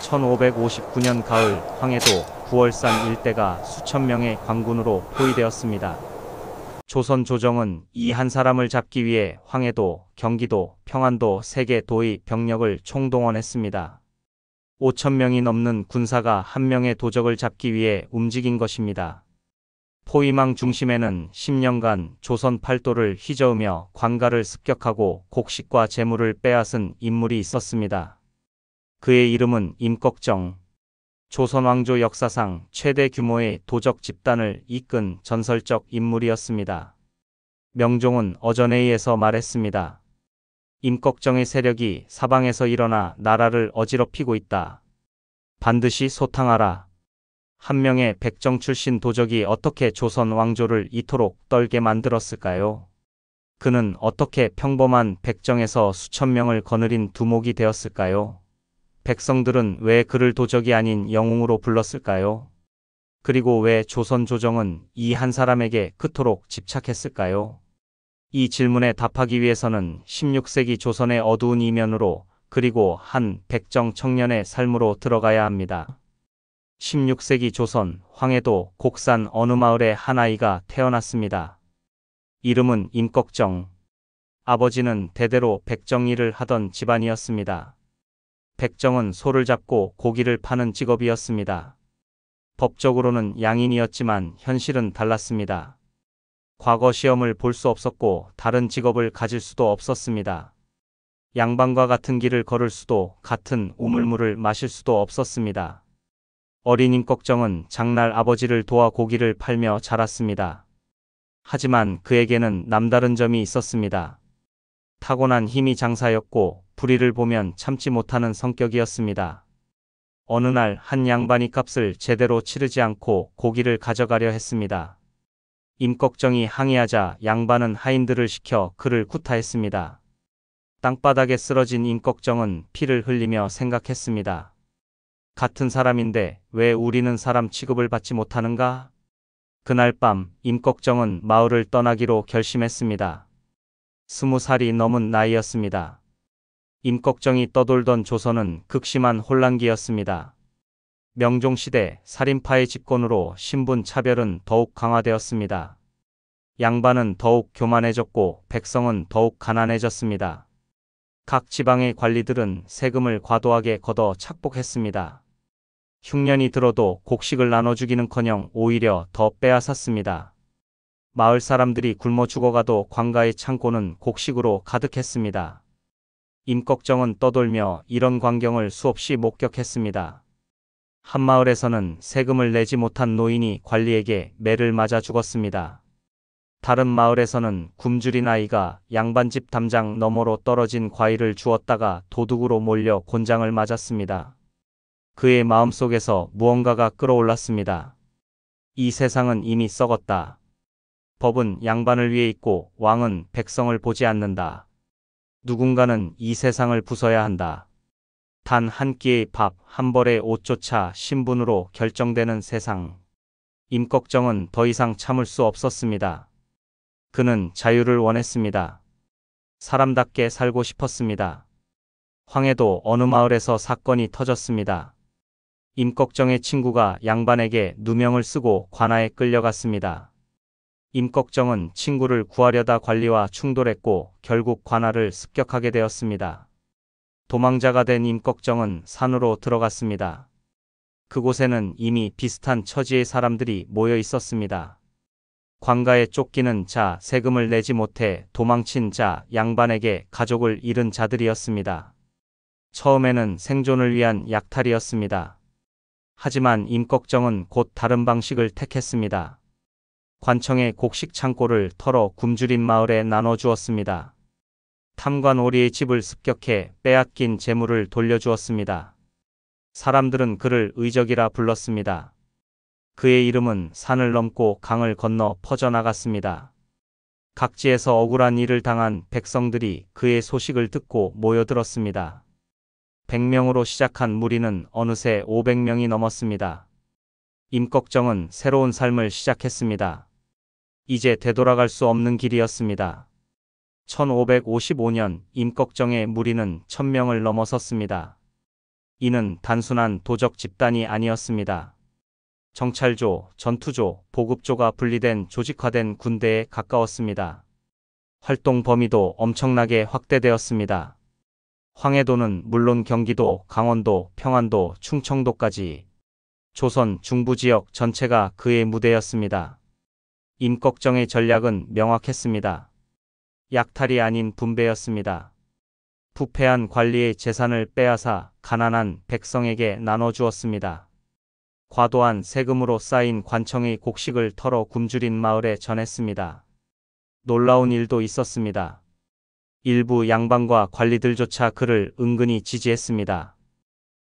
1559년 가을 황해도 구월산 일대가 수천 명의 광군으로 포위되었습니다. 조선 조정은 이 한 사람을 잡기 위해 황해도, 경기도, 평안도 3개 도의 병력을 총동원했습니다. 5천 명이 넘는 군사가 한 명의 도적을 잡기 위해 움직인 것입니다. 포위망 중심에는 10년간 조선 팔도를 휘저으며 관가를 습격하고 곡식과 재물을 빼앗은 인물이 있었습니다. 그의 이름은 임꺽정. 조선 왕조 역사상 최대 규모의 도적 집단을 이끈 전설적 인물이었습니다. 명종은 어전회의에서 말했습니다. 임꺽정의 세력이 사방에서 일어나 나라를 어지럽히고 있다. 반드시 소탕하라. 한 명의 백정 출신 도적이 어떻게 조선 왕조를 이토록 떨게 만들었을까요? 그는 어떻게 평범한 백정에서 수천 명을 거느린 두목이 되었을까요? 백성들은 왜 그를 도적이 아닌 영웅으로 불렀을까요? 그리고 왜 조선 조정은 이 한 사람에게 그토록 집착했을까요? 이 질문에 답하기 위해서는 16세기 조선의 어두운 이면으로 그리고 한 백정 청년의 삶으로 들어가야 합니다. 16세기 조선 황해도 곡산 어느 마을에 한 아이가 태어났습니다. 이름은 임꺽정. 아버지는 대대로 백정 일을 하던 집안이었습니다. 백정은 소를 잡고 고기를 파는 직업이었습니다. 법적으로는 양인이었지만 현실은 달랐습니다. 과거 시험을 볼 수 없었고 다른 직업을 가질 수도 없었습니다. 양반과 같은 길을 걸을 수도 같은 우물물을 마실 수도 없었습니다. 어린 임꺽정은 장날 아버지를 도와 고기를 팔며 자랐습니다. 하지만 그에게는 남다른 점이 있었습니다. 타고난 힘이 장사였고 불의를 보면 참지 못하는 성격이었습니다. 어느 날 한 양반이 값을 제대로 치르지 않고 고기를 가져가려 했습니다. 임꺽정이 항의하자 양반은 하인들을 시켜 그를 구타했습니다. 땅바닥에 쓰러진 임꺽정은 피를 흘리며 생각했습니다. 같은 사람인데 왜 우리는 사람 취급을 받지 못하는가? 그날 밤 임꺽정은 마을을 떠나기로 결심했습니다. 20살이 넘은 나이였습니다. 임꺽정이 떠돌던 조선은 극심한 혼란기였습니다. 명종시대 살인파의 집권으로 신분 차별은 더욱 강화되었습니다. 양반은 더욱 교만해졌고 백성은 더욱 가난해졌습니다. 각 지방의 관리들은 세금을 과도하게 걷어 착복했습니다. 흉년이 들어도 곡식을 나눠주기는커녕 오히려 더 빼앗았습니다. 마을 사람들이 굶어 죽어가도 관가의 창고는 곡식으로 가득했습니다. 임꺽정은 떠돌며 이런 광경을 수없이 목격했습니다. 한 마을에서는 세금을 내지 못한 노인이 관리에게 매를 맞아 죽었습니다. 다른 마을에서는 굶주린 아이가 양반집 담장 너머로 떨어진 과일을 주웠다가 도둑으로 몰려 곤장을 맞았습니다. 그의 마음속에서 무언가가 끓어올랐습니다. 이 세상은 이미 썩었다. 법은 양반을 위해 있고 왕은 백성을 보지 않는다. 누군가는 이 세상을 부숴야 한다. 단 한 끼의 밥, 한 벌의 옷조차 신분으로 결정되는 세상. 임꺽정은 더 이상 참을 수 없었습니다. 그는 자유를 원했습니다. 사람답게 살고 싶었습니다. 황해도 어느 마을에서 사건이 터졌습니다. 임꺽정의 친구가 양반에게 누명을 쓰고 관아에 끌려갔습니다. 임꺽정은 친구를 구하려다 관리와 충돌했고 결국 관아를 습격하게 되었습니다. 도망자가 된 임꺽정은 산으로 들어갔습니다. 그곳에는 이미 비슷한 처지의 사람들이 모여 있었습니다. 관가에 쫓기는 자, 세금을 내지 못해 도망친 자, 양반에게 가족을 잃은 자들이었습니다. 처음에는 생존을 위한 약탈이었습니다. 하지만 임꺽정은 곧 다른 방식을 택했습니다. 관청의 곡식 창고를 털어 굶주린 마을에 나눠주었습니다. 탐관오리의 집을 습격해 빼앗긴 재물을 돌려주었습니다. 사람들은 그를 의적이라 불렀습니다. 그의 이름은 산을 넘고 강을 건너 퍼져나갔습니다. 각지에서 억울한 일을 당한 백성들이 그의 소식을 듣고 모여들었습니다. 100명으로 시작한 무리는 어느새 500명이 넘었습니다. 임꺽정은 새로운 삶을 시작했습니다. 이제 되돌아갈 수 없는 길이었습니다. 1555년 임꺽정의 무리는 1000명을 넘어섰습니다. 이는 단순한 도적 집단이 아니었습니다. 정찰조, 전투조, 보급조가 분리된 조직화된 군대에 가까웠습니다. 활동 범위도 엄청나게 확대되었습니다. 황해도는 물론 경기도, 강원도, 평안도, 충청도까지 조선 중부 지역 전체가 그의 무대였습니다. 임꺽정의 전략은 명확했습니다. 약탈이 아닌 분배였습니다. 부패한 관리의 재산을 빼앗아 가난한 백성에게 나눠주었습니다. 과도한 세금으로 쌓인 관청의 곡식을 털어 굶주린 마을에 전했습니다. 놀라운 일도 있었습니다. 일부 양반과 관리들조차 그를 은근히 지지했습니다.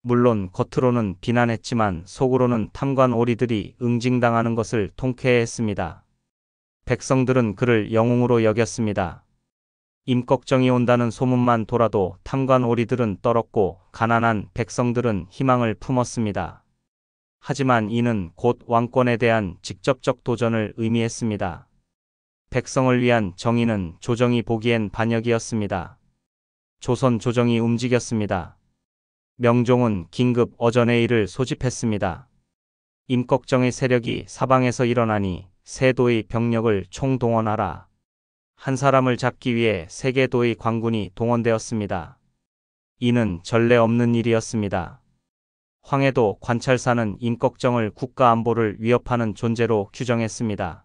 물론 겉으로는 비난했지만 속으로는 탐관 오리들이 응징당하는 것을 통쾌해했습니다. 백성들은 그를 영웅으로 여겼습니다. 임꺽정이 온다는 소문만 돌아도 탐관 오리들은 떨었고 가난한 백성들은 희망을 품었습니다. 하지만 이는 곧 왕권에 대한 직접적 도전을 의미했습니다. 백성을 위한 정의는 조정이 보기엔 반역이었습니다. 조선 조정이 움직였습니다. 명종은 긴급 어전회의를 소집했습니다. 임꺽정의 세력이 사방에서 일어나니 세도의 병력을 총동원하라. 한 사람을 잡기 위해 세계도의 관군이 동원되었습니다. 이는 전례 없는 일이었습니다. 황해도 관찰사는 임꺽정을 국가안보를 위협하는 존재로 규정했습니다.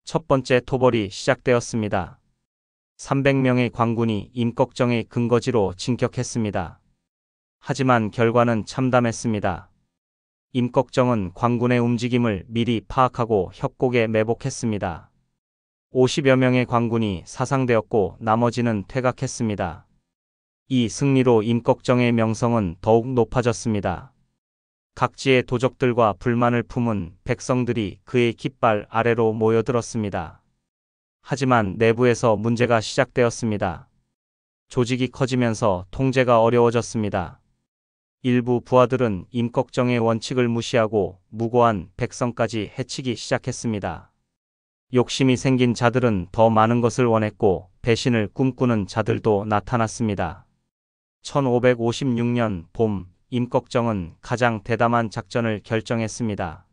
첫 번째 토벌이 시작되었습니다. 300명의 관군이 임꺽정의 근거지로 진격했습니다. 하지만 결과는 참담했습니다. 임꺽정은 관군의 움직임을 미리 파악하고 협곡에 매복했습니다. 50여 명의 관군이 사상되었고 나머지는 퇴각했습니다. 이 승리로 임꺽정의 명성은 더욱 높아졌습니다. 각지의 도적들과 불만을 품은 백성들이 그의 깃발 아래로 모여들었습니다. 하지만 내부에서 문제가 시작되었습니다. 조직이 커지면서 통제가 어려워졌습니다. 일부 부하들은 임꺽정의 원칙을 무시하고 무고한 백성까지 해치기 시작했습니다. 욕심이 생긴 자들은 더 많은 것을 원했고 배신을 꿈꾸는 자들도 나타났습니다. 1556년 봄, 임꺽정은 가장 대담한 작전을 결정했습니다.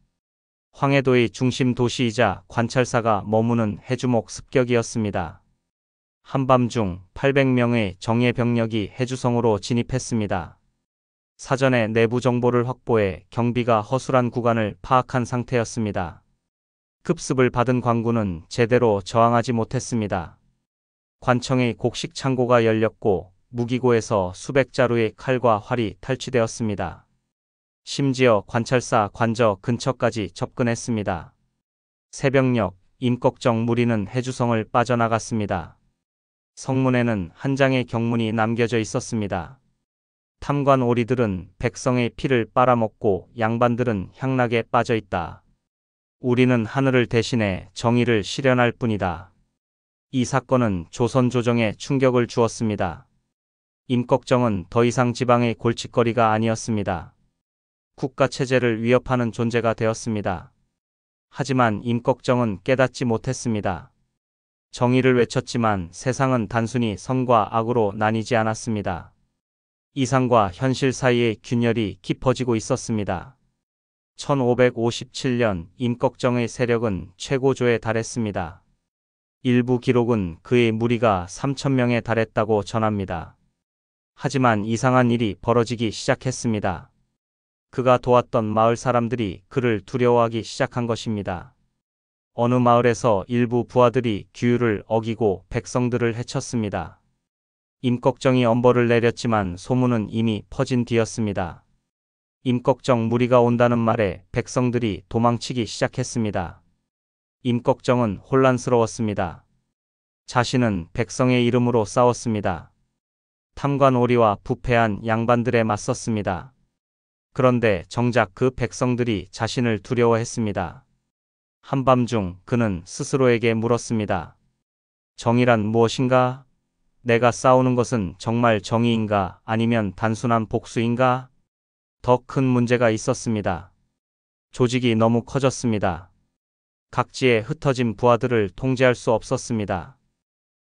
황해도의 중심 도시이자 관찰사가 머무는 해주목 습격이었습니다. 한밤중 800명의 정예 병력이 해주성으로 진입했습니다. 사전에 내부 정보를 확보해 경비가 허술한 구간을 파악한 상태였습니다. 급습을 받은 관군은 제대로 저항하지 못했습니다. 관청의 곡식 창고가 열렸고 무기고에서 수백 자루의 칼과 활이 탈취되었습니다. 심지어 관찰사 관저 근처까지 접근했습니다. 새벽녘 임꺽정 무리는 해주성을 빠져나갔습니다. 성문에는 한 장의 경문이 남겨져 있었습니다. 탐관 오리들은 백성의 피를 빨아먹고 양반들은 향락에 빠져 있다. 우리는 하늘을 대신해 정의를 실현할 뿐이다. 이 사건은 조선 조정에 충격을 주었습니다. 임꺽정은 더 이상 지방의 골칫거리가 아니었습니다. 국가체제를 위협하는 존재가 되었습니다. 하지만 임꺽정은 깨닫지 못했습니다. 정의를 외쳤지만 세상은 단순히 선과 악으로 나뉘지 않았습니다. 이상과 현실 사이의 균열이 깊어지고 있었습니다. 1557년 임꺽정의 세력은 최고조에 달했습니다. 일부 기록은 그의 무리가 3,000명에 달했다고 전합니다. 하지만 이상한 일이 벌어지기 시작했습니다. 그가 도왔던 마을 사람들이 그를 두려워하기 시작한 것입니다. 어느 마을에서 일부 부하들이 규율을 어기고 백성들을 해쳤습니다. 임꺽정이 엄벌을 내렸지만 소문은 이미 퍼진 뒤였습니다. 임꺽정 무리가 온다는 말에 백성들이 도망치기 시작했습니다. 임꺽정은 혼란스러웠습니다. 자신은 백성의 이름으로 싸웠습니다. 탐관 오리와 부패한 양반들에 맞섰습니다. 그런데 정작 그 백성들이 자신을 두려워했습니다. 한밤중 그는 스스로에게 물었습니다. 정의란 무엇인가? 내가 싸우는 것은 정말 정의인가? 아니면 단순한 복수인가? 더 큰 문제가 있었습니다. 조직이 너무 커졌습니다. 각지에 흩어진 부하들을 통제할 수 없었습니다.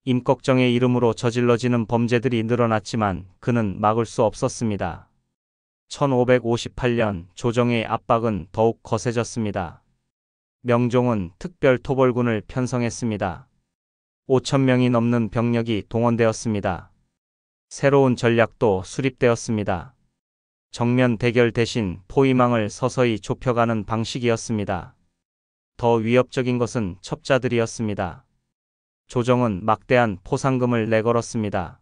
임꺽정의 이름으로 저질러지는 범죄들이 늘어났지만 그는 막을 수 없었습니다. 1558년 조정의 압박은 더욱 거세졌습니다. 명종은 특별 토벌군을 편성했습니다. 5천 명이 넘는 병력이 동원되었습니다. 새로운 전략도 수립되었습니다. 정면 대결 대신 포위망을 서서히 좁혀가는 방식이었습니다. 더 위협적인 것은 첩자들이었습니다. 조정은 막대한 포상금을 내걸었습니다.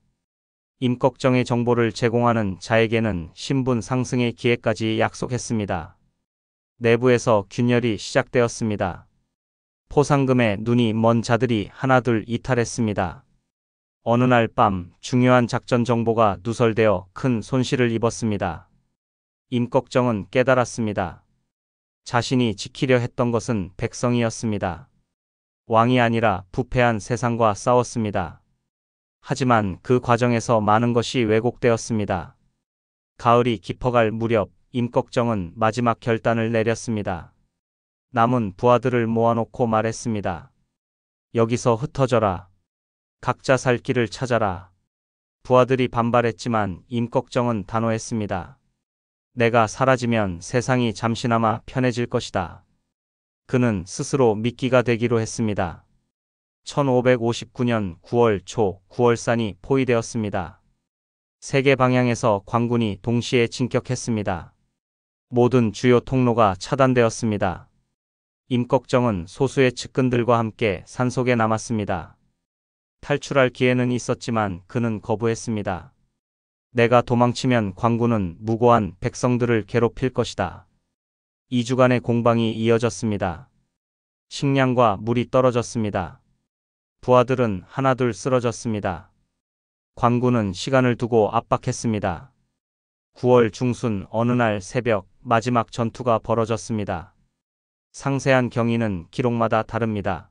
임꺽정의 정보를 제공하는 자에게는 신분 상승의 기회까지 약속했습니다. 내부에서 균열이 시작되었습니다. 포상금에 눈이 먼 자들이 하나둘 이탈했습니다. 어느 날 밤 중요한 작전 정보가 누설되어 큰 손실을 입었습니다. 임꺽정은 깨달았습니다. 자신이 지키려 했던 것은 백성이었습니다. 왕이 아니라 부패한 세상과 싸웠습니다. 하지만 그 과정에서 많은 것이 왜곡되었습니다. 가을이 깊어갈 무렵 임꺽정은 마지막 결단을 내렸습니다. 남은 부하들을 모아놓고 말했습니다. 여기서 흩어져라. 각자 살 길을 찾아라. 부하들이 반발했지만 임꺽정은 단호했습니다. 내가 사라지면 세상이 잠시나마 편해질 것이다. 그는 스스로 미끼가 되기로 했습니다. 1559년 9월 초 구월산이 포위되었습니다. 세계 방향에서 관군이 동시에 진격했습니다. 모든 주요 통로가 차단되었습니다. 임꺽정은 소수의 측근들과 함께 산속에 남았습니다. 탈출할 기회는 있었지만 그는 거부했습니다. 내가 도망치면 관군은 무고한 백성들을 괴롭힐 것이다. 2주간의 공방이 이어졌습니다. 식량과 물이 떨어졌습니다. 부하들은 하나둘 쓰러졌습니다. 관군은 시간을 두고 압박했습니다. 9월 중순 어느 날 새벽 마지막 전투가 벌어졌습니다. 상세한 경위는 기록마다 다릅니다.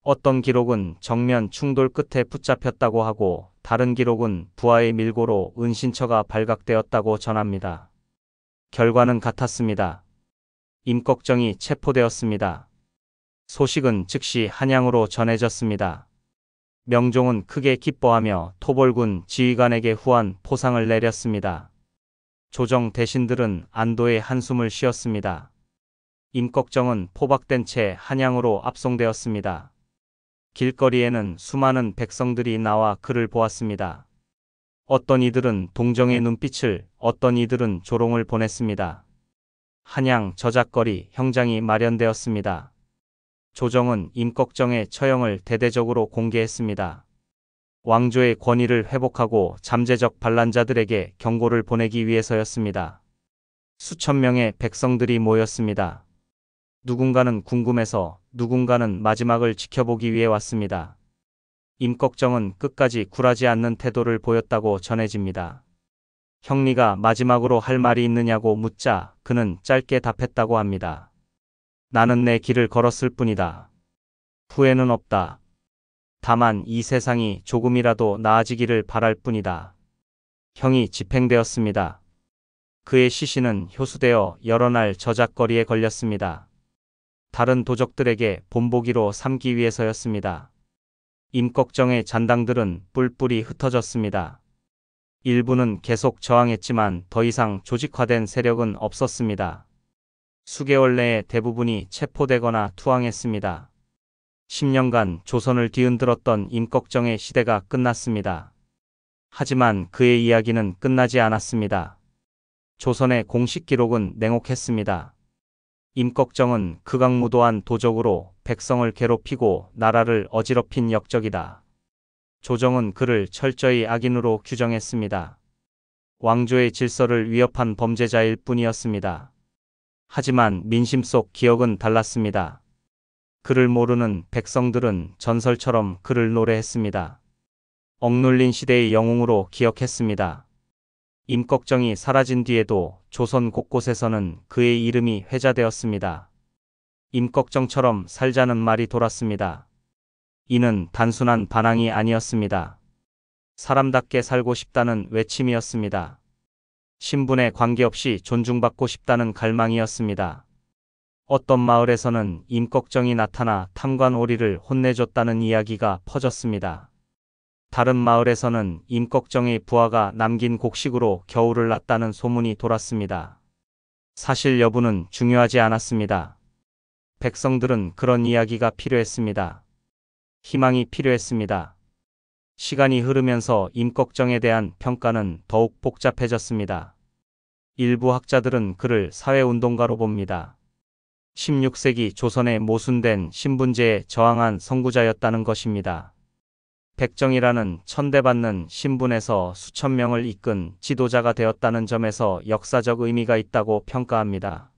어떤 기록은 정면 충돌 끝에 붙잡혔다고 하고 다른 기록은 부하의 밀고로 은신처가 발각되었다고 전합니다. 결과는 같았습니다. 임꺽정이 체포되었습니다. 소식은 즉시 한양으로 전해졌습니다. 명종은 크게 기뻐하며 토벌군 지휘관에게 후한 포상을 내렸습니다. 조정 대신들은 안도의 한숨을 쉬었습니다. 임꺽정은 포박된 채 한양으로 압송되었습니다. 길거리에는 수많은 백성들이 나와 그를 보았습니다. 어떤 이들은 동정의 눈빛을, 어떤 이들은 조롱을 보냈습니다. 한양 저작거리 형장이 마련되었습니다. 조정은 임꺽정의 처형을 대대적으로 공개했습니다. 왕조의 권위를 회복하고 잠재적 반란자들에게 경고를 보내기 위해서였습니다. 수천 명의 백성들이 모였습니다. 누군가는 궁금해서, 누군가는 마지막을 지켜보기 위해 왔습니다. 임꺽정은 끝까지 굴하지 않는 태도를 보였다고 전해집니다. 형리가 마지막으로 할 말이 있느냐고 묻자 그는 짧게 답했다고 합니다. 나는 내 길을 걸었을 뿐이다. 후회는 없다. 다만 이 세상이 조금이라도 나아지기를 바랄 뿐이다. 형이 집행되었습니다. 그의 시신은 효수되어 여러 날 저작거리에 걸렸습니다. 다른 도적들에게 본보기로 삼기 위해서였습니다. 임꺽정의 잔당들은 뿔뿔이 흩어졌습니다. 일부는 계속 저항했지만 더 이상 조직화된 세력은 없었습니다. 수개월 내에 대부분이 체포되거나 투항했습니다. 10년간 조선을 뒤흔들었던 임꺽정의 시대가 끝났습니다. 하지만 그의 이야기는 끝나지 않았습니다. 조선의 공식 기록은 냉혹했습니다. 임꺽정은 극악무도한 도적으로 백성을 괴롭히고 나라를 어지럽힌 역적이다. 조정은 그를 철저히 악인으로 규정했습니다. 왕조의 질서를 위협한 범죄자일 뿐이었습니다. 하지만 민심 속 기억은 달랐습니다. 그를 모르는 백성들은 전설처럼 그를 노래했습니다. 억눌린 시대의 영웅으로 기억했습니다. 임꺽정이 사라진 뒤에도 조선 곳곳에서는 그의 이름이 회자되었습니다. 임꺽정처럼 살자는 말이 돌았습니다. 이는 단순한 반항이 아니었습니다. 사람답게 살고 싶다는 외침이었습니다. 신분에 관계없이 존중받고 싶다는 갈망이었습니다. 어떤 마을에서는 임꺽정이 나타나 탐관오리를 혼내줬다는 이야기가 퍼졌습니다. 다른 마을에서는 임꺽정의 부하가 남긴 곡식으로 겨울을 났다는 소문이 돌았습니다. 사실 여부는 중요하지 않았습니다. 백성들은 그런 이야기가 필요했습니다. 희망이 필요했습니다. 시간이 흐르면서 임꺽정에 대한 평가는 더욱 복잡해졌습니다. 일부 학자들은 그를 사회운동가로 봅니다. 16세기 조선에 모순된 신분제에 저항한 선구자였다는 것입니다. 백정이라는 천대받는 신분에서 수천 명을 이끈 지도자가 되었다는 점에서 역사적 의미가 있다고 평가합니다.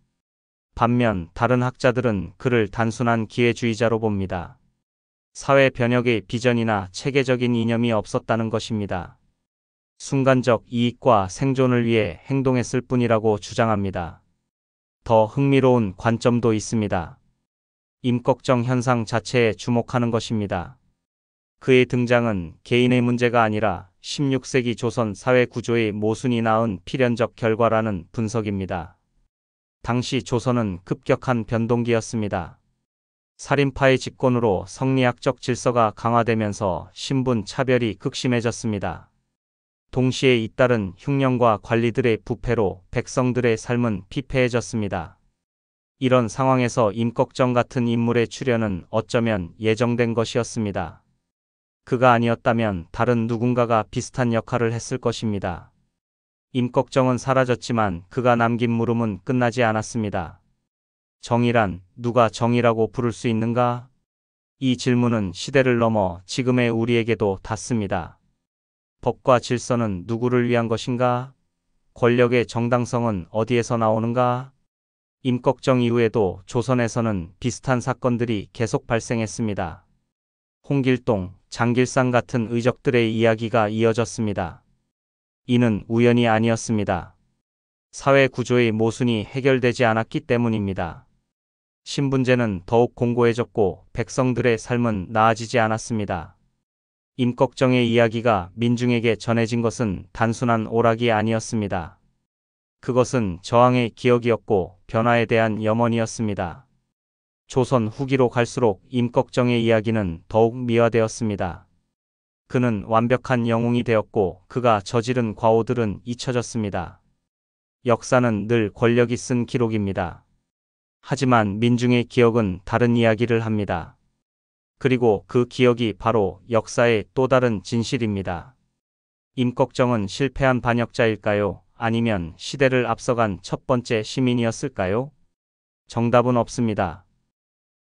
반면 다른 학자들은 그를 단순한 기회주의자로 봅니다. 사회 변혁의 비전이나 체계적인 이념이 없었다는 것입니다. 순간적 이익과 생존을 위해 행동했을 뿐이라고 주장합니다. 더 흥미로운 관점도 있습니다. 임꺽정 현상 자체에 주목하는 것입니다. 그의 등장은 개인의 문제가 아니라 16세기 조선 사회 구조의 모순이 낳은 필연적 결과라는 분석입니다. 당시 조선은 급격한 변동기였습니다. 살인파의 집권으로 성리학적 질서가 강화되면서 신분 차별이 극심해졌습니다. 동시에 잇따른 흉년과 관리들의 부패로 백성들의 삶은 피폐해졌습니다. 이런 상황에서 임꺽정 같은 인물의 출현은 어쩌면 예정된 것이었습니다. 그가 아니었다면 다른 누군가가 비슷한 역할을 했을 것입니다. 임꺽정은 사라졌지만 그가 남긴 물음은 끝나지 않았습니다. 정의란 누가 정의라고 부를 수 있는가? 이 질문은 시대를 넘어 지금의 우리에게도 닿습니다. 법과 질서는 누구를 위한 것인가? 권력의 정당성은 어디에서 나오는가? 임꺽정 이후에도 조선에서는 비슷한 사건들이 계속 발생했습니다. 홍길동, 장길상 같은 의적들의 이야기가 이어졌습니다. 이는 우연이 아니었습니다. 사회 구조의 모순이 해결되지 않았기 때문입니다. 신분제는 더욱 공고해졌고 백성들의 삶은 나아지지 않았습니다. 임꺽정의 이야기가 민중에게 전해진 것은 단순한 오락이 아니었습니다. 그것은 저항의 기억이었고 변화에 대한 염원이었습니다. 조선 후기로 갈수록 임꺽정의 이야기는 더욱 미화되었습니다. 그는 완벽한 영웅이 되었고 그가 저지른 과오들은 잊혀졌습니다. 역사는 늘 권력이 쓴 기록입니다. 하지만 민중의 기억은 다른 이야기를 합니다. 그리고 그 기억이 바로 역사의 또 다른 진실입니다. 임꺽정은 실패한 반역자일까요? 아니면 시대를 앞서간 첫 번째 시민이었을까요? 정답은 없습니다.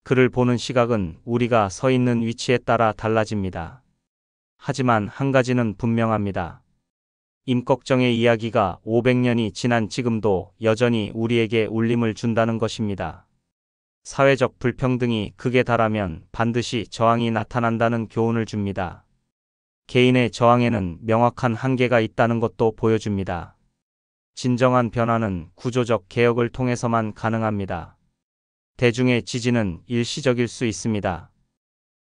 그를 보는 시각은 우리가 서 있는 위치에 따라 달라집니다. 하지만 한 가지는 분명합니다. 임꺽정의 이야기가 500년이 지난 지금도 여전히 우리에게 울림을 준다는 것입니다. 사회적 불평등이 극에 달하면 반드시 저항이 나타난다는 교훈을 줍니다. 개인의 저항에는 명확한 한계가 있다는 것도 보여줍니다. 진정한 변화는 구조적 개혁을 통해서만 가능합니다. 대중의 지지는 일시적일 수 있습니다.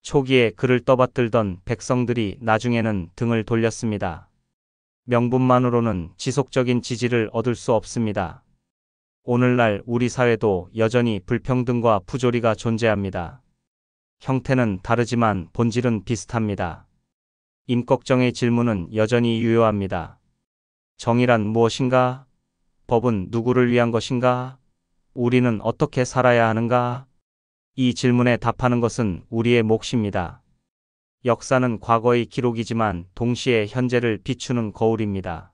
초기에 그를 떠받들던 백성들이 나중에는 등을 돌렸습니다. 명분만으로는 지속적인 지지를 얻을 수 없습니다. 오늘날 우리 사회도 여전히 불평등과 부조리가 존재합니다. 형태는 다르지만 본질은 비슷합니다. 임꺽정의 질문은 여전히 유효합니다. 정의란 무엇인가? 법은 누구를 위한 것인가? 우리는 어떻게 살아야 하는가? 이 질문에 답하는 것은 우리의 몫입니다. 역사는 과거의 기록이지만 동시에 현재를 비추는 거울입니다.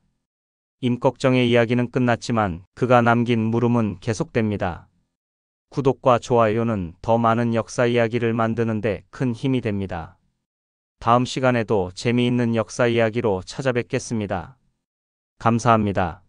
임꺽정의 이야기는 끝났지만 그가 남긴 물음은 계속됩니다. 구독과 좋아요는 더 많은 역사 이야기를 만드는 데 큰 힘이 됩니다. 다음 시간에도 재미있는 역사 이야기로 찾아뵙겠습니다. 감사합니다.